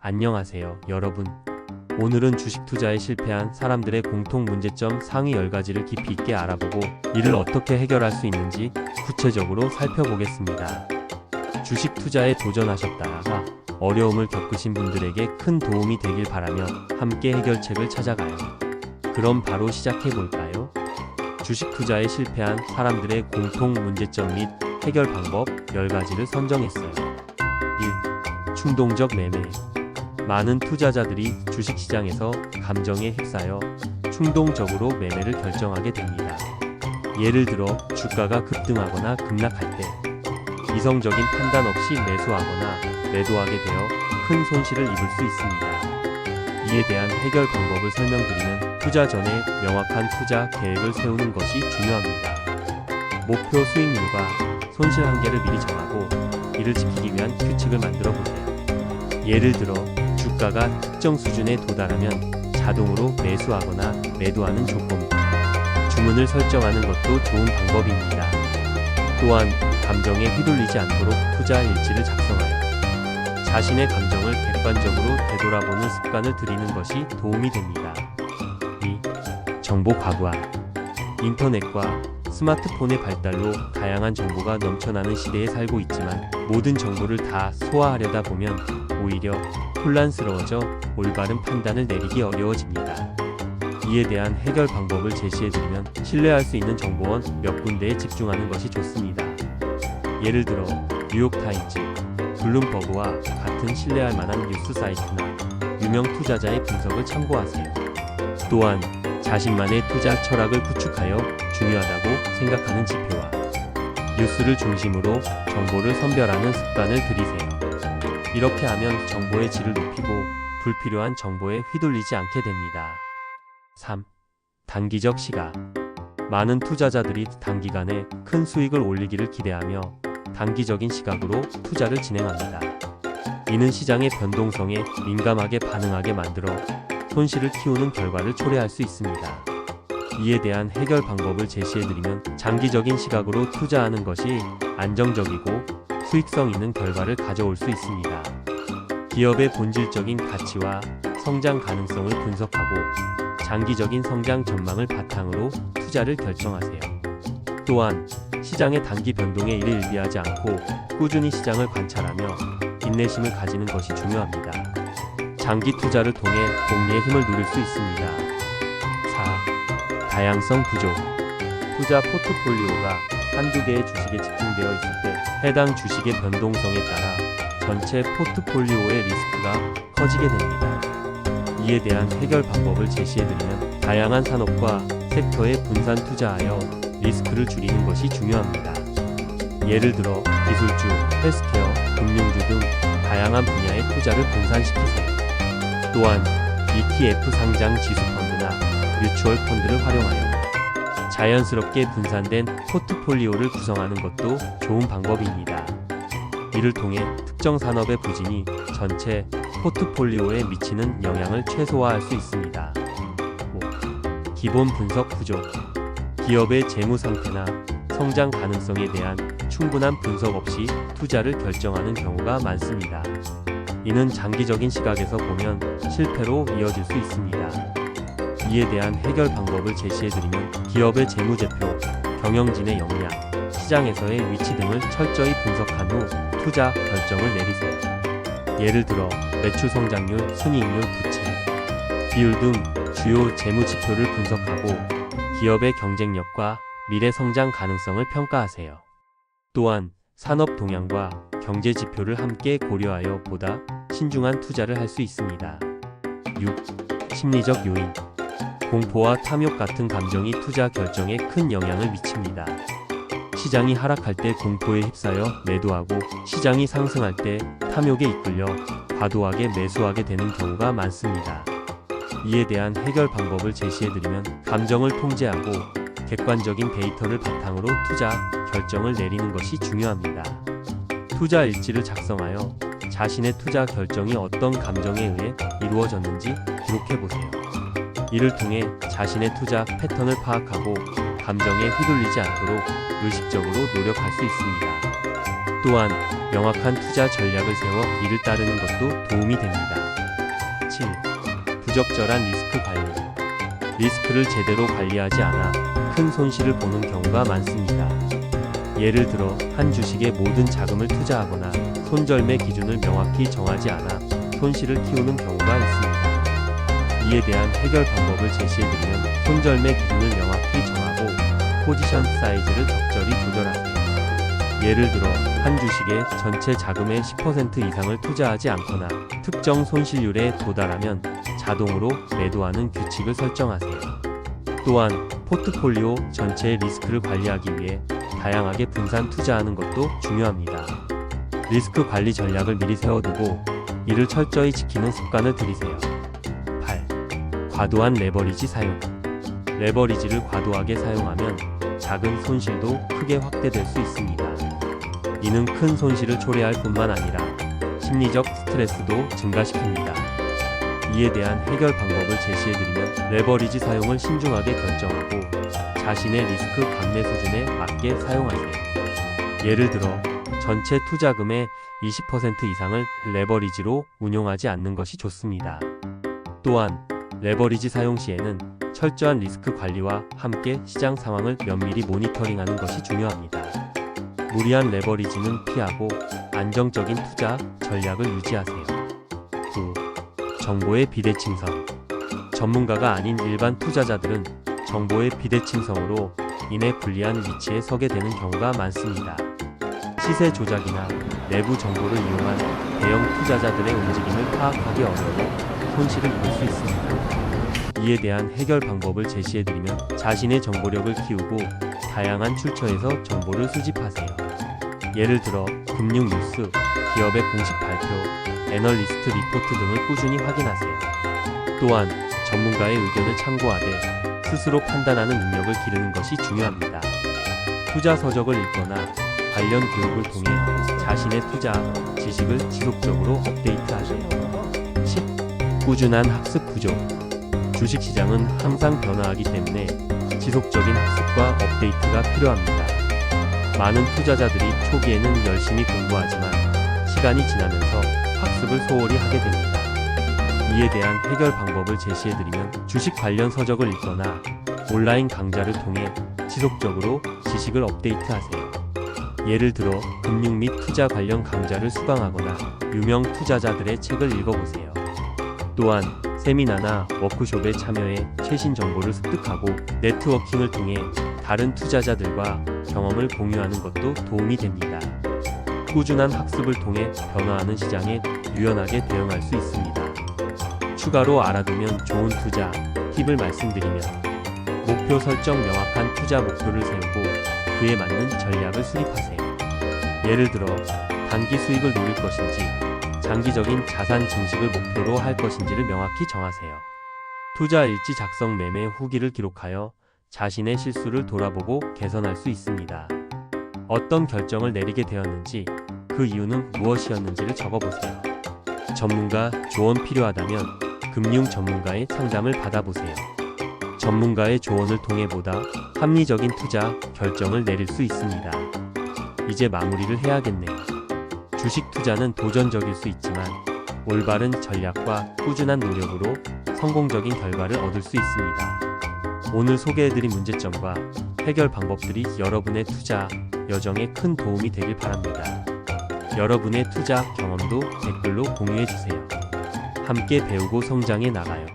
안녕하세요, 여러분. 오늘은 주식 투자에 실패한 사람들의 공통 문제점 상위 10가지를 깊이 있게 알아보고 이를 어떻게 해결할 수 있는지 구체적으로 살펴보겠습니다. 주식 투자에 도전하셨다가 어려움을 겪으신 분들에게 큰 도움이 되길 바라며 함께 해결책을 찾아가요. 그럼 바로 시작해 볼까요? 주식 투자에 실패한 사람들의 공통 문제점 및 해결 방법 10가지를 선정했어요. 1. 충동적 매매. 많은 투자자들이 주식시장에서 감정에 휩싸여 충동적으로 매매를 결정하게 됩니다. 예를 들어 주가가 급등하거나 급락할 때 이성적인 판단 없이 매수하거나 매도하게 되어 큰 손실을 입을 수 있습니다. 이에 대한 해결 방법을 설명드리면 투자 전에 명확한 투자 계획을 세우는 것이 중요합니다. 목표 수익률과 손실 한계를 미리 정하고 이를 지키기 위한 규칙을 만들어 보세요. 예를 들어 주가가 특정 수준에 도달하면 자동으로 매수하거나 매도하는 조건, 주문을 설정하는 것도 좋은 방법입니다. 또한 감정에 휘둘리지 않도록 투자 일지를 작성하여 자신의 감정을 객관적으로 되돌아보는 습관을 들이는 것이 도움이 됩니다. 2. 정보 과부하. 인터넷과 스마트폰의 발달로 다양한 정보가 넘쳐나는 시대에 살고 있지만 모든 정보를 다 소화하려다 보면 오히려 혼란스러워져 올바른 판단을 내리기 어려워집니다. 이에 대한 해결 방법을 제시해드리면 신뢰할 수 있는 정보원 몇 군데에 집중하는 것이 좋습니다. 예를 들어 뉴욕타임즈, 블룸버그와 같은 신뢰할 만한 뉴스 사이트나 유명 투자자의 분석을 참고하세요. 또한 자신만의 투자 철학을 구축하여 중요하다고 생각하는 지표와 뉴스를 중심으로 정보를 선별하는 습관을 들이세요. 이렇게 하면 정보의 질을 높이고 불필요한 정보에 휘둘리지 않게 됩니다. 3. 단기적 시각. 많은 투자자들이 단기간에 큰 수익을 올리기를 기대하며 단기적인 시각으로 투자를 진행합니다. 이는 시장의 변동성에 민감하게 반응하게 만들어 손실을 키우는 결과를 초래할 수 있습니다. 이에 대한 해결 방법을 제시해드리면 장기적인 시각으로 투자하는 것이 안정적이고 수익성 있는 결과를 가져올 수 있습니다. 기업의 본질적인 가치와 성장 가능성을 분석하고 장기적인 성장 전망을 바탕으로 투자를 결정하세요. 또한 시장의 단기 변동에 이를 일비하지 않고 꾸준히 시장을 관찰하며 인내심을 가지는 것이 중요합니다. 장기 투자를 통해 복리의 힘을 누릴 수 있습니다. 4. 다양성 부족. 투자 포트폴리오가 한두 개의 주식에 집중되어 있을 때 해당 주식의 변동성에 따라 전체 포트폴리오의 리스크가 커지게 됩니다. 이에 대한 해결 방법을 제시해드리면 다양한 산업과 섹터에 분산 투자하여 리스크를 줄이는 것이 중요합니다. 예를 들어 기술주, 헬스케어, 금융주 등 다양한 분야의 투자를 분산시키세요. 또한 ETF 상장 지수 펀드나 뮤추얼 펀드를 활용하여 자연스럽게 분산된 포트폴리오를 구성하는 것도 좋은 방법입니다. 이를 통해 특정 산업의 부진이 전체 포트폴리오에 미치는 영향을 최소화할 수 있습니다. 5. 기본 분석 부족. 기업의 재무 상태나 성장 가능성에 대한 충분한 분석 없이 투자를 결정하는 경우가 많습니다. 이는 장기적인 시각에서 보면 실패로 이어질 수 있습니다. 이에 대한 해결 방법을 제시해드리면 기업의 재무제표, 경영진의 역량, 시장에서의 위치 등을 철저히 분석한 후 투자 결정을 내리세요. 예를 들어 매출 성장률, 순이익률, 부채, 비율 등 주요 재무 지표를 분석하고 기업의 경쟁력과 미래 성장 가능성을 평가하세요. 또한 산업 동향과 경제 지표를 함께 고려하여 보다 신중한 투자를 할 수 있습니다. 6. 심리적 요인. 공포와 탐욕 같은 감정이 투자 결정에 큰 영향을 미칩니다. 시장이 하락할 때 공포에 휩싸여 매도하고 시장이 상승할 때 탐욕에 이끌려 과도하게 매수하게 되는 경우가 많습니다. 이에 대한 해결 방법을 제시해드리면 감정을 통제하고 객관적인 데이터를 바탕으로 투자 결정을 내리는 것이 중요합니다. 투자 일지를 작성하여 자신의 투자 결정이 어떤 감정에 의해 이루어졌는지 기록해보세요. 이를 통해 자신의 투자 패턴을 파악하고 감정에 휘둘리지 않도록 의식적으로 노력할 수 있습니다. 또한 명확한 투자 전략을 세워 이를 따르는 것도 도움이 됩니다. 7. 부적절한 리스크 관리. 리스크를 제대로 관리하지 않아 큰 손실을 보는 경우가 많습니다. 예를 들어 한 주식에 모든 자금을 투자하거나 손절매 기준을 명확히 정하지 않아 손실을 키우는 경우가 있습니다. 이에 대한 해결 방법을 제시해드리면 손절매 기준을 명확히 정하고 포지션 사이즈를 적절히 조절하세요. 예를 들어 한 주식에 전체 자금의 10% 이상을 투자하지 않거나 특정 손실률에 도달하면 자동으로 매도하는 규칙을 설정하세요. 또한 포트폴리오 전체의 리스크를 관리하기 위해 다양하게 분산 투자하는 것도 중요합니다. 리스크 관리 전략을 미리 세워두고 이를 철저히 지키는 습관을 들이세요. 8. 과도한 레버리지 사용. 레버리지를 과도하게 사용하면 작은 손실도 크게 확대될 수 있습니다. 이는 큰 손실을 초래할 뿐만 아니라 심리적 스트레스도 증가시킵니다. 이에 대한 해결 방법을 제시해드리면 레버리지 사용을 신중하게 결정하고 자신의 리스크 감내 수준에 맞게 사용하세요. 예를 들어 전체 투자금의 20% 이상을 레버리지로 운용하지 않는 것이 좋습니다. 또한 레버리지 사용 시에는 철저한 리스크 관리와 함께 시장 상황을 면밀히 모니터링하는 것이 중요합니다. 무리한 레버리지는 피하고 안정적인 투자 전략을 유지하세요. 9. 정보의 비대칭성. 전문가가 아닌 일반 투자자들은 정보의 비대칭성으로 인해 불리한 위치에 서게 되는 경우가 많습니다. 시세 조작이나 내부 정보를 이용한 대형 투자자들의 움직임을 파악하기 어려워 손실을 볼 수 있습니다. 이에 대한 해결 방법을 제시해드리면 자신의 정보력을 키우고 다양한 출처에서 정보를 수집하세요. 예를 들어 금융 뉴스, 기업의 공식 발표, 애널리스트 리포트 등을 꾸준히 확인하세요. 또한 전문가의 의견을 참고하되 스스로 판단하는 능력을 기르는 것이 중요합니다. 투자 서적을 읽거나 관련 교육을 통해 자신의 투자 지식을 지속적으로 업데이트하세요. 10. 꾸준한 학습 부족. 주식시장은 항상 변화하기 때문에 지속적인 학습과 업데이트가 필요합니다. 많은 투자자들이 초기에는 열심히 공부하지만 시간이 지나면서 학습을 소홀히 하게 됩니다. 이에 대한 해결 방법을 제시해드리면 주식 관련 서적을 읽거나 온라인 강좌를 통해 지속적으로 지식을 업데이트하세요. 예를 들어 금융 및 투자 관련 강좌를 수강하거나 유명 투자자들의 책을 읽어보세요. 또한 세미나나 워크숍에 참여해 최신 정보를 습득하고 네트워킹을 통해 다른 투자자들과 경험을 공유하는 것도 도움이 됩니다. 꾸준한 학습을 통해 변화하는 시장에 유연하게 대응할 수 있습니다. 추가로 알아두면 좋은 투자 팁을 말씀드리면 목표 설정. 명확한 투자 목표를 세우고 그에 맞는 전략을 수립하세요. 예를 들어 단기 수익을 노릴 것인지 장기적인 자산 증식을 목표로 할 것인지를 명확히 정하세요. 투자 일지 작성. 매매 후기를 기록하여 자신의 실수를 돌아보고 개선할 수 있습니다. 어떤 결정을 내리게 되었는지, 그 이유는 무엇이었는지를 적어보세요. 전문가 조언 필요하다면 금융 전문가의 상담을 받아보세요. 전문가의 조언을 통해 보다 합리적인 투자 결정을 내릴 수 있습니다. 이제 마무리를 해야겠네요. 주식 투자는 도전적일 수 있지만 올바른 전략과 꾸준한 노력으로 성공적인 결과를 얻을 수 있습니다. 오늘 소개해드린 문제점과 해결 방법들이 여러분의 투자 여정에 큰 도움이 되길 바랍니다. 여러분의 투자 경험도 댓글로 공유해주세요. 함께 배우고 성장해 나가요.